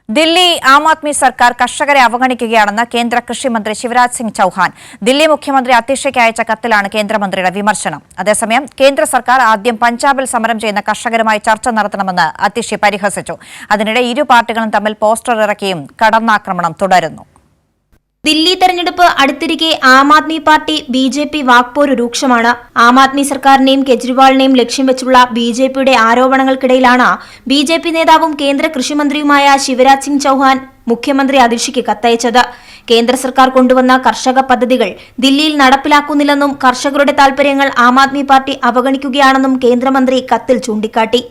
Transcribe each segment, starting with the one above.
ദില്ലി ആം ആദ്മി സർക്കാർ കർഷകരെ അവഗണിക്കുകയാണെന്ന് കേന്ദ്ര കൃഷി മന്ത്രി ശിവരാജ് സിംഗ് ചൌഹാൻ ദില്ലി മുഖ്യമന്ത്രി അതിഷിക്ക് അയച്ച കത്തിലാണ് കേന്ദ്രമന്ത്രിയുടെ വിമർശനം. അതേസമയം കേന്ദ്ര സർക്കാർ ആദ്യം പഞ്ചാബിൽ സമരം ചെയ്യുന്ന കർഷകരുമായി ചർച്ച നടത്തണമെന്ന് അതിഷി പരിഹസിച്ചു. അതിനിടെ ഇരു പാർട്ടികളും തമ്മിൽ പോസ്റ്റർ ഇറക്കിയും കടന്നാക്രമണം തുടരുന്നു. ദില്ലി തെരഞ്ഞെടുപ്പ് അടുത്തിരിക്കെ ആം ആദ്മി പാർട്ടി ബി.ജെ.പി വാക്പോര് രൂക്ഷമാണ്. ആം ആദ്മി സർക്കാരിനെയും കെജ്രിവാളിനെയും ലക്ഷ്യം വെച്ചുള്ള ബി.ജെ.പിയുടെ ആരോപണങ്ങൾക്കിടയിലാണ് ബി.ജെ.പി നേതാവും കേന്ദ്ര കൃഷിമന്ത്രിയുമായ ശിവരാജ് സിംഗ് ചൌഹാൻ മുഖ്യമന്ത്രി അതിഷിക്ക് കത്തയച്ചത്. കേന്ദ്ര സർക്കാർ കൊണ്ടുവന്ന കർഷക പദ്ധതികൾ ദില്ലിയിൽ നടപ്പിലാക്കുന്നില്ലെന്നും കർഷകരുടെ താൽപര്യങ്ങൾ ആം ആദ്മി പാർട്ടി അവഗണിക്കുകയാണെന്നും കേന്ദ്രമന്ത്രി കത്തിൽ ചൂണ്ടിക്കാട്ടി.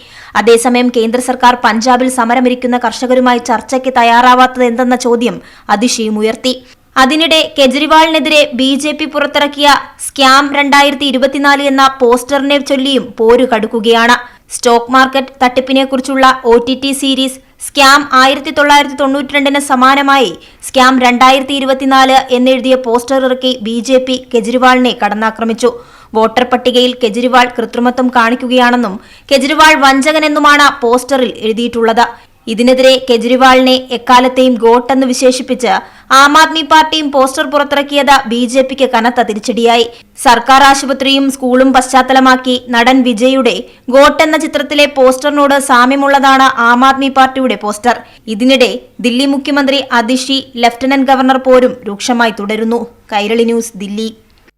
അതേസമയം കേന്ദ്ര സർക്കാർ പഞ്ചാബിൽ സമരമിരിക്കുന്ന കർഷകരുമായി ചർച്ചയ്ക്ക് തയ്യാറാവാത്തത് എന്തെന്ന ചോദ്യം അതിഷിയും ഉയർത്തി. അതിനിടെ കെജ്രിവാളിനെതിരെ ബി.ജെ.പി പുറത്തിറക്കിയ സ്കാം 2024 എന്ന പോസ്റ്ററിനെ ചൊല്ലിയും പോരു കടുക്കുകയാണ്. സ്റ്റോക്ക് മാർക്കറ്റ് തട്ടിപ്പിനെക്കുറിച്ചുള്ള OTT സീരീസ് സ്കാം 1992 സമാനമായി സ്കാം 2024 എന്നെഴുതിയ പോസ്റ്റർ ഇറക്കി ബി.ജെ.പി കെജ്രിവാളിനെ കടന്നാക്രമിച്ചു. വോട്ടർ പട്ടികയിൽ കെജ്രിവാൾ കൃത്രിമത്വം കാണിക്കുകയാണെന്നും കെജ്രിവാൾ വഞ്ചകനെന്നുമാണ് പോസ്റ്ററിൽ എഴുതിയിട്ടുള്ളത്. ഇതിനെതിരെ കെജ്രിവാളിനെ എക്കാലത്തെയും ഗോട്ടെന്ന് വിശേഷിപ്പിച്ച് ആം ആദ്മി പാർട്ടിയും പോസ്റ്റർ പുറത്തിറക്കിയത് ബി.ജെ.പിക്ക് കനത്ത തിരിച്ചടിയായി. സർക്കാർ ആശുപത്രിയും സ്കൂളും പശ്ചാത്തലമാക്കി നടൻ വിജയുടെ ഗോട്ട് എന്ന ചിത്രത്തിലെ പോസ്റ്ററിനോട് സാമ്യമുള്ളതാണ് ആം ആദ്മി പാർട്ടിയുടെ പോസ്റ്റർ. ഇതിനിടെ ദില്ലി മുഖ്യമന്ത്രി അതിഷി ലഫ്റ്റനന്റ് ഗവർണർ പോരും രൂക്ഷമായി തുടരുന്നു. കൈരളി ന്യൂസ്, ദില്ലി.